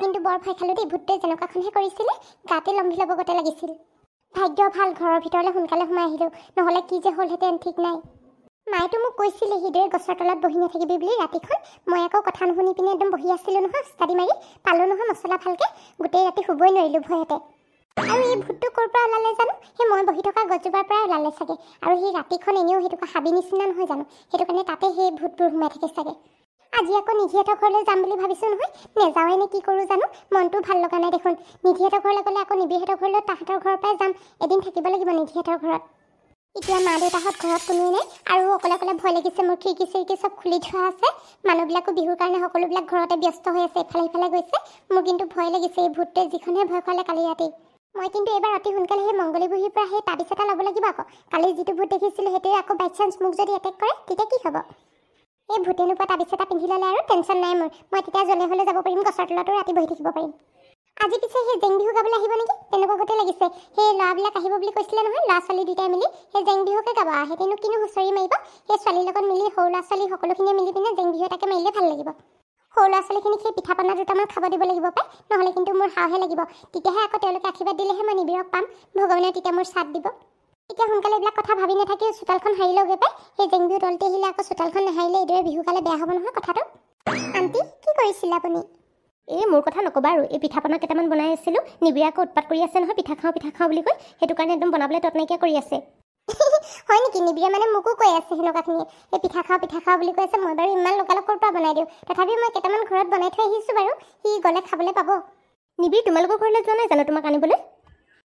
কিন্তু বৰ ভয় খালোঁ দেই। ভূতটোৱে যেনেকুৱাখনহে কৰিছিলে গাতে লম্ভি ল'ব গতে লাগিছিল। ভাগ্য ভাল ঘৰৰ ভিতৰলৈ সোনকালে সোমাই আহিলোঁ, নহ'লে কি যে হ'লহেঁতেন ঠিক নাই। মায়েতো মোক কৈছিলে হৃদয়ে গছৰ তলত বহি নাথাকিবি বুলি ৰাতিখন। মই আকৌ কথা নুশুনি পিনে একদম বহি আছিলোঁ নহয়, স্তাডি মাৰি পালোঁ নহয় মছলা ভালকৈ। গোটেই ৰাতি শুবই নোৱাৰিলোঁ ভয়তে। আৰু এই ভূতটো ক'ৰ পৰা ওলালে জানো? সেই মই বহি থকা গছজোপাৰ পৰাই ওলালে চাগে। আৰু সেই ৰাতিখন এনেও সেইটো হাবি নিচিনা নহয় জানো, সেইটো কাৰণে তাতে সেই ভূতবোৰ সোমাই থাকে চাগে। আজি আকৌ নিধিহঁতৰ ঘৰলৈ যাম বুলি ভাবিছোঁ নহয়, নেযাওঁৱে নে কি কৰোঁ জানো। মনটো ভাল লগা নাই দেখোন। নিধিহঁতৰ ঘৰলৈ গ'লে আকৌ নিবিহঁতৰ ঘৰলৈ তাহাঁতৰ ঘৰৰ পৰাই যাম। এদিন থাকিব লাগিব নিধিহঁতৰ ঘৰত। এতিয়া মা দেউতাহঁত ঘৰত কোনোৱে নাই আৰু অকলে অকলে ভয় লাগিছে। মোৰ খিৰিকি চিৰিকি চব খুলি থোৱা আছে। মানুহবিলাকো বিহুৰ কাৰণে সকলোবিলাক ঘৰতে ব্যস্ত হৈ আছে, ইফালে সিফালে গৈছে। মোৰ কিন্তু ভয় লাগিছে, এই ভূতটোৱে যিখনহে ভয় খুৱালে কালি ৰাতি। মই কিন্তু এইবাৰ অতি সোনকালে সেই মংগলীবুঢ়ীৰ পৰা সেই তাবিজ এটা ল'ব লাগিব আকৌ। কালি যিটো ভূত দেখিছিলোঁ সেইটোৱে আকৌ বাই চান্স মোক যদি এটেক কৰে তেতিয়া কি হ'ব? এই ভূতে নোপোৱা তাবিজ এটা পিন্ধি ল'লে আৰু টেনশ্যন নাই মোৰ। মই তেতিয়া জলে হ'লে যাব পাৰিম, গছৰ তলতো ৰাতি বহি থাকিব পাৰিম। আজি পিছে সেই জেং বিহু গাবলৈ আহিব নেকি তেনেকুৱা গতে লাগিছে। সেই ল'ৰাবিলাক আহিব বুলি কৈছিলে নহয়, ল'ৰা ছোৱালী দুটাই মিলি সেই জেং বিহুকে গাব। সেইদিনো কিনো হুঁচৰি মাৰিব, সেই ছোৱালীৰ লগত মিলি সৰু ল'ৰা ছোৱালী সকলোখিনিয়ে মিলি পিনে জেং বিহু এটাকে মাৰিলে ভাল লাগিব। সৰু ল'ৰা ছোৱালীখিনিক সেই পিঠা পনা দুটামান খাব দিব লাগিব পাই, নহ'লে কিন্তু মোৰ হাওহে লাগিব। তেতিয়াহে আকৌ তেওঁলোকে আশীৰ্বাদ দিলেহে মই নিবিৰক পাম, ভগৱানে তেতিয়া মোৰ চাথ দিব। এতিয়া সোনকালে এইবিলাক কথা ভাবি নাথাকি চোতালখন সাৰি লওঁগৈ পাই। সেই জেং বিহু তলতে আহিলে আকৌ চোতালখন নাসাৰিলে এইদৰে বিহু গালে বেয়া হ'ব নহয় কথাটো। আণ্টি কি কৰিছিলে আপুনি? এই মোৰ কথা নক'বা আৰু। এই পিঠা পনা কেইটামান বনাই আছিলোঁ। নিবিৰে আকৌ উৎপাত কৰি আছে নহয়, পিঠা খাওঁ বুলি কৈ। সেইটো কাৰণে একদম বনাবলৈ তত নাইকিয়া কৰি আছে। হয় নেকি? নিবিৰে মানে মোকো কৈ আছে সেনেকুৱাখিনি, এই পিঠা খাওঁ বুলি কৈ আছে। মই বাৰু ইমান লগালগ ক'ৰ পৰা বনাই দিওঁ, তথাপিও মই কেইটামান ঘৰত বনাই থৈ আহিছোঁ বাৰু। সি গ'লে খাবলৈ পাব। নিবিৰ তোমালোকৰ ঘৰলৈ যোৱা নাই জানো তোমাক আনিবলৈ?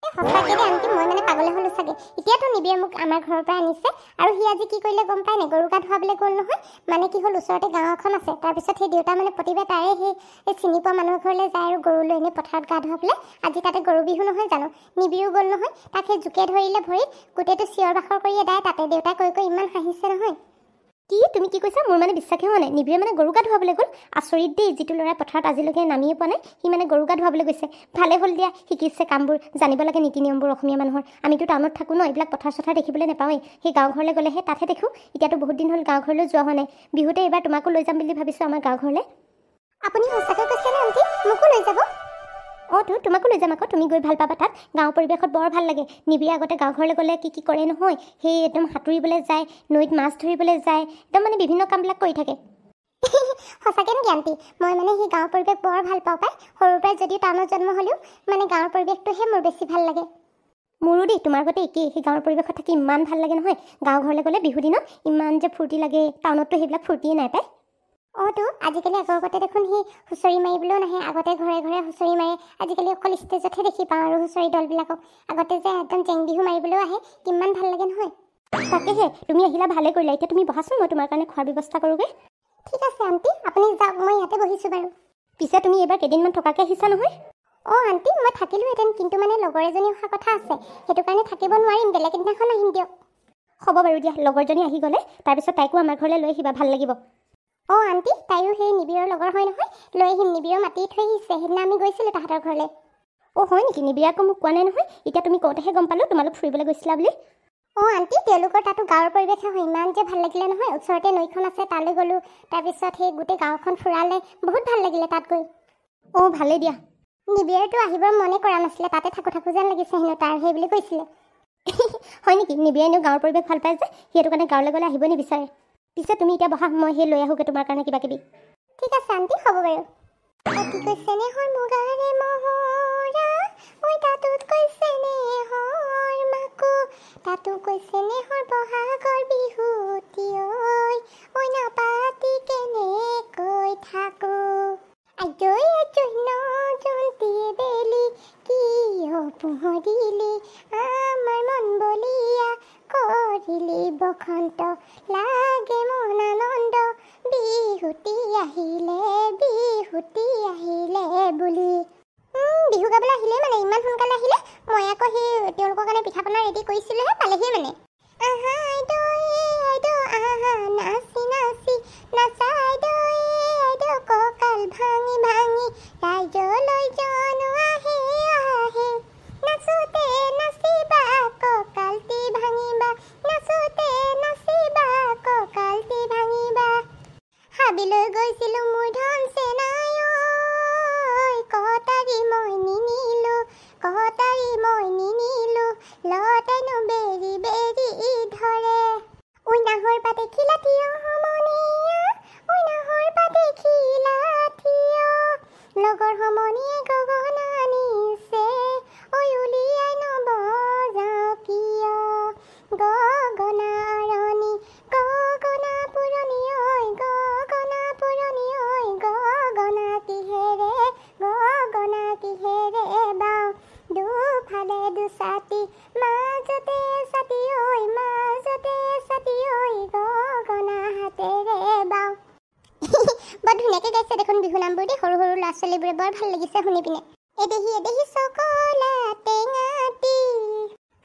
সঁচাকৈ দে আণ্টি, মই মানে পাগলে হ'লোঁ চাগে। এতিয়াতো নিবিৰে মোক আমাৰ ঘৰৰ পৰা আনিছে। আৰু সি আজি কি কৰিলে গম পায় নাই? গৰু গা ধুৱাবলৈ গ'ল নহয়। মানে কি হ'ল, ওচৰতে গাঁও এখন আছে। তাৰপিছত সেই দেউতা মানে প্ৰতিবাৰে তাৰে সেই চিনি পোৱা মানুহৰ ঘৰলৈ যায় আৰু গৰু লৈ এনেই পথাৰত গা ধুৱাবলৈ। আজি তাতে গৰু বিহু নহয় জানো, নিবিৰো গ'ল নহয়। তাক সেই জোকে ধৰিলে ভৰিত, গোটেইটো চিঞৰ বাখৰ কৰি এদায় তাতে। দেউতাই কৈ ইমান হাঁহিছে নহয়। কি তুমি কি কৈছা? মোৰ মানে বিশ্বাসেই হোৱা নাই। নিবিৰে মানে গৰু গা ধুৱাবলৈ গ'ল? আচৰিত দেই, যিটো ল'ৰাই পথাৰত আজিলৈকে নামিয়ে পোৱা নাই সি মানে গৰু গা ধুৱাবলৈ গৈছে। ভালে হ'ল দিয়া, শিকিছে কামবোৰ, জানিব লাগে নীতি নিয়মবোৰ অসমীয়া মানুহৰ। আমিতো টাউনত থাকোঁ ন, এইবিলাক পথাৰ চথাৰ দেখিবলৈ নাপাওঁৱেই। সেই গাঁও ঘৰলৈ গ'লেহে তাতহে দেখোঁ। এতিয়াতো বহুত দিন হ'ল গাঁও ঘৰলৈ যোৱা হোৱা নাই। বিহুতে এইবাৰ তোমাকো লৈ যাম বুলি ভাবিছোঁ আমাৰ গাঁও ঘৰলৈ। আপুনি সঁচাকৈ কৈছেনে আণ্টি? মোকো লৈ যাব? অঁ তোমাকো লৈ যাম আকৌ, তুমি গৈ ভাল পাবা। তাত গাঁৱৰ পৰিৱেশত বৰ ভাল লাগে। নিবিৰে আগতে গাঁও ঘৰলৈ গ'লে কি কৰে নহয়, সেই একদম সাঁতুৰিবলৈ যায়, নৈত মাছ ধৰিবলৈ যায়, একদম মানে বিভিন্ন কামবিলাক কৰি থাকে। সঁচাকৈ নেকি আণ্টি? মই মানে সেই গাঁৱৰ পৰিৱেশ বৰ ভাল পাওঁ পাই। সৰুৰ পৰাই যদিও টাউনত জন্ম হ'লেও মানে গাঁৱৰ পৰিৱেশটোহে মোৰ বেছি ভাল লাগে। মোৰো দেই, তোমাৰ আগতে একেই। সেই গাঁৱৰ পৰিৱেশত থাকি ইমান ভাল লাগে নহয়। গাঁও ঘৰলৈ গ'লে বিহু দিনত ইমান যে ফূৰ্তি লাগে। টাউনততো সেইবিলাক ফূৰ্তিয়ে নাই পাই। আজিকালি আগৰ আগতে দেখোন সি হুঁচৰি মাৰিবলৈও নাহে। আগতে ঘৰে ঘৰে হুঁচৰি মাৰে, আজিকালি অকল ষ্টেজতহে দেখি পাওঁ আৰু হুঁচৰি দলবিলাকক। আগতে যে একদম জেং বিহু মাৰিবলৈও আহে, কিমান ভাল লাগে নহয়। তাকেহে, তুমি আহিলা ভালে কৰিলা। এতিয়া তুমি বহাচোন, মই তোমাৰ কাৰণে খোৱাৰ ব্যৱস্থা কৰোঁগৈ। ঠিক আছে আণ্টি, আপুনি যাওক, মই ইয়াতে বহিছোঁ বাৰু। পিছে তুমি এইবাৰ কেইদিনমান থকাকৈ আহিছা নহয়? অঁ আণ্টি, মই থাকিলোঁহেঁতেন, কিন্তু মানে লগৰ এজনী অহা কথা আছে, সেইটো কাৰণে থাকিব নোৱাৰিম। বেলেগ দিনাখন আহিম দিয়ক। হ'ব বাৰু দিয়া, লগৰজনী আহি গ'লে তাৰপিছত তাইকো আমাৰ ঘৰলৈ লৈ আহিবা, ভাল লাগিব। অঁ আণ্টি, তাইও সেই নিবিৰৰ লগৰ হয় নহয়, লৈ আহিম। নিবিৰৰ মাতি থৈ আহিছে, সেইদিনা আমি গৈছিলোঁ তাহাঁতৰ ঘৰলৈ। অঁ হয় নেকি? নিবিৰে আকৌ মোক কোৱা নাই নহয়। এতিয়া তুমি কওঁতেহে গম পালোঁ তোমালোক ফুৰিবলৈ গৈছিলা বুলি। অঁ আণ্টি, তেওঁলোকৰ তাতো গাঁৱৰ পৰিৱেশহে হয়। ইমান যে ভাল লাগিলে নহয়। ওচৰতে নৈখন আছে, তালৈ গ'লোঁ। তাৰপিছত সেই গোটেই গাঁওখন ফুৰালে, বহুত ভাল লাগিলে তাত গৈ। অঁ ভালেই দিয়া। নিবিৰেতো আহিবৰ মনে কৰা নাছিলে, তাতে থাকোঁ যেন লাগিছে হেনো তাৰ, সেই বুলি কৈছিলে। হয় নেকি? নিবিৰে এনেও গাঁৱৰ পৰিৱেশ ভাল পায় যে, সেইটো কাৰণে গাঁৱলৈ গ'লে আহিবই নিবিচাৰে। পিছে তুমি এতিয়া বহা, মই সেই লৈ আহোঁগৈ তোমাৰ কাৰণে কিবা কিবি। ঠিক আছে আণ্টি, হ'ব বাৰু। অতি কৈছে নেহৰ মুগাৰে মহৰা, ঐ তাতোত কৈছে নেহৰ মাকো, তাতো কৈছে নেহৰ বহাগৰ বিহুতি, ঐ নাপাতি কেনেকৈ থাকো। আজৈ আজৈ নজন্তিয়ে বেলি, কিয় পোহৰিলি আমাৰ মন বলিয়া, কৰিলি বসন্ত লাগে মন আনন্দ, বিহুতি আহিলে বুলি। বিহু গাবলৈ আহিলে মানে, ইমান সোনকালে আহিলে। মই আকৌ সেই তেওঁলোকৰ কাৰণে পিঠা পনা ৰেডি কৰিছিলোঁহে, পালেহি মানে। আহা আইদেউ আহা, নাচি নাচি নাচাই আইদেউ কঁকাল ভাঙি ভাঙি, ৰাইজলৈ জানো আহে আহে, নাচোতে নাচিবা কঁকালটি ভাঙিবা, নাচোতে নাচিবা কঁকালটি ভাঙিবা। হাবিলৈ গৈছিলোঁ মোৰ ধন চেনাই, লগৰ সমনীয়ে গগনা আনিছে ঐ উলিয়াই নবজাও কিয় গগনা আৰণি গগনা পুৰণি ঐ গগনা পুৰণি ঐ গগনা কিহেৰে বাওঁ দুফালে দুছাতি মাজতে ছাতি ঐ গগনা হাতেৰে বাওঁ বৰ ধুনীয়াকৈ গাইছে দেখোন বিহু নামবোৰ দেই সৰু সৰু ল'ৰা ছোৱালীবোৰে বৰ ভাল লাগিছে শুনি পিনে এদেহি চকলা টেঙাটি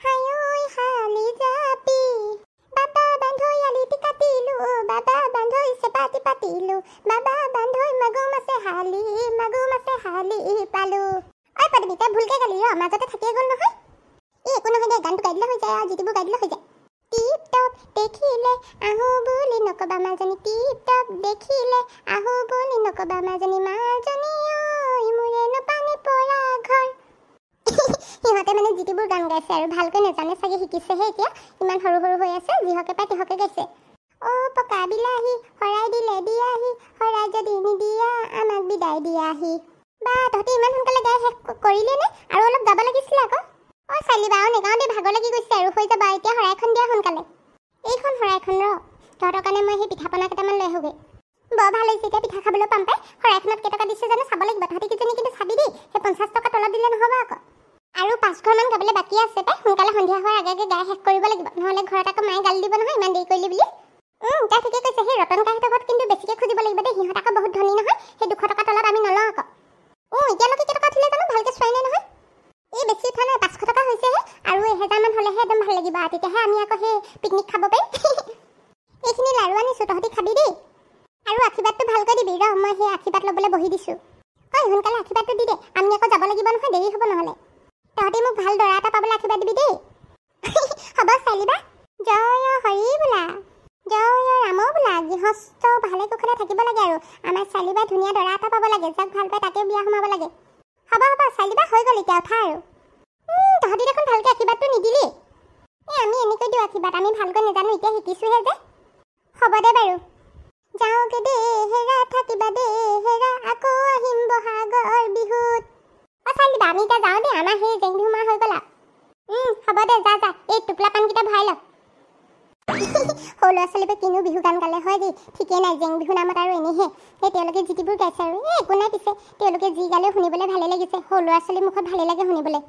হাই ঐ শালি জাপি বাবা বান্ধৈ আলিটি কাটিলো বাবা বান্ধৈ চেপাটি পাতিলো বাবা বান্ধৈ মাগুৰ মাছে হালি পালো ঐ পদমিতা ভুলকৈ গালি মাজতে থাকিয়ে গ'ল নহয় একো নহয় দে গানটো গাই দিলে হৈ যায় আৰু যিটিবোৰ গাই দিলে হৈ যায় টিপ টপ দেখিলে আহো বুলি নকবা মাজনী টিপ টপ দেখিলে আহো বুলি নকবা মাজনী ঐ মোৰেনো পানী পৰা ঘৰ সিহঁতে মানে যিটিবোৰ গান গাইছে আৰু ভালকৈ নাজানে চাগে শিকিছেহে এতিয়া ইমান সৰু সৰু হৈ আছে যিহকে পাই তিহকে গাইছে পকা বিলাহী শৰাই দিলে দিয়াহি শৰাই যদি নিদিয়া আমাক বিদায় দিয়াহি বা তহঁতে ইমান সোনকালে গাই শেষ কৰিলে নে আৰু অলপ গাব লাগিছিলে আকৌ চালিবা আৰু নেগাওঁ দে ভাগৰ লাগি গৈছে আৰু হৈ যাবা এতিয়া শৰাইখন দিয়া সোনকালে এইখন শৰাইখন তহঁতৰ কাৰণে মই সেই পিঠা পনা কেইটামান লৈ আহোগৈ বৰ ভাল হৈছে এতিয়া পিঠা খাবলৈ পাম পাই শৰাইখনত কেইটকা দিছে জানো চাব লাগিব তহঁতি কিজনী কিন্তু চাবি দেই সেই 50 টকা তলত দিলে নহ'ব আকৌ আৰু 5ঘৰমান গাবলৈ বাকী আছে পাই সোনকালে সন্ধিয়া হোৱাৰ আগে আগে গাই শেষ কৰিব লাগিব নহ'লে ঘৰত আকৌ মায়ে গালি দিব নহয় ইমান দেৰি কৰিলি বুলি তাই ঠিকে কৈছে সেই ৰতন কাহঁতৰ ঘৰত কিন্তু বেছিকৈ খুজিব লাগিব দেই সিহঁত আকৌ বহুত ধনী নহয় সেই 200 টকা তলত আমি নলওঁ আকৌ এতিয়ালৈকে কেইটকা উঠিলে জানো ভালকৈ চোৱাই নাই নহয় এই বেছি উঠা নাই 500 টকা হৈছেহে আৰু 1000মান হ'লেহে একদম ভাল লাগিব তেতিয়াহে আমি আকৌ সেই পিকনিক খাব পাৰিম এইখিনি লাৰু আনিছোঁ তহঁতি খাবি দেই আৰু আশীৰ্বাদটো ভালকৈ দিবি মই সেই আশীৰ্বাদ ল'বলৈ বহি দিছোঁ সোনকালে আশীৰ্বাদটো দি দে আমি আকৌ যাব লাগিব নহয় দেৰি হ'ব নহ'লে তহঁতি মোক ভাল দৰা এটা পাবলৈ আশীৰ্বাদ দিবি দেই হ'ব চালিবা জয় হৰি বোলা জয় ৰাম বোলা গৃহস্থ ভালে কুশলে থাকিব লাগে আৰু আমাৰ চালিবা ধুনীয়া দৰা এটা পাব লাগে যাক ভাল পাই তাকে বিয়া সোমাব লাগে হ'ব চালিবা হৈ গ'ল এতিয়া উঠা আৰু তহঁতি দেখোন ভালকৈ আশীৰ্বাদটো নিদিলি আমি এনেকৈ দিওঁ আশীৰ্বাদ আমি ভালকৈ নাজানো এতিয়া শিকিছোঁহে যে হ'ব দে বাৰু যাওঁগে দে হেৰা থাকিবা দে হেৰা আকৌ আহিম বহাগৰ বিহুত চালিবা আমি এতিয়া যাওঁ দেই আমাৰ সেই জেং বিহু মাৰ হৈ গ'ল হ'ব দে যা এই টোপলা পাণকেইটা ভৰাই ল সৰু ল'ৰা ছোৱালীবোৰে কিনো বিহু গান গালে হয় দেই ঠিকেই নাই জেং বিহু নামত আৰু এনেহে সেই তেওঁলোকে যিটিবোৰ গাইছে আৰু একো নাই পিছে তেওঁলোকে যি গালেও শুনিবলৈ ভালেই লাগিছে সৰু ল'ৰা ছোৱালীৰ মুখত ভালেই লাগে শুনিবলৈ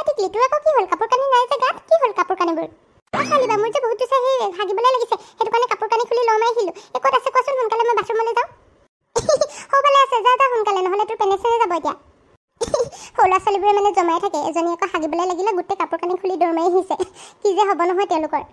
ঠিক তোৰ আকৌ কি হ'ল কাপোৰ কানি নাই যে গাত কি হ'ল কাপোৰ কানিবোৰ চালিবা মোৰ যে বহুত দিছে সেই হাগিবলৈ লাগিছে সেইটো কাৰণে কাপোৰ কানি খুলি লমাই আহিলোঁ ক'ত আছে কোৱাচোন সোনকালে মই বাথৰুমলৈ যাওঁ সৌফালে আছে যা সোনকালে নহ'লে তোৰ পেনেচেনে যাব এতিয়া সৰু ল'ৰা ছোৱালীবোৰে মানে জমাই থাকে এজনী আকৌ হাগিবলৈ লাগিলে গোটেই কাপোৰ কানি খুলি দৌৰ মাৰি আহিছে কি যে হ'ব নহয় তেওঁলোকৰ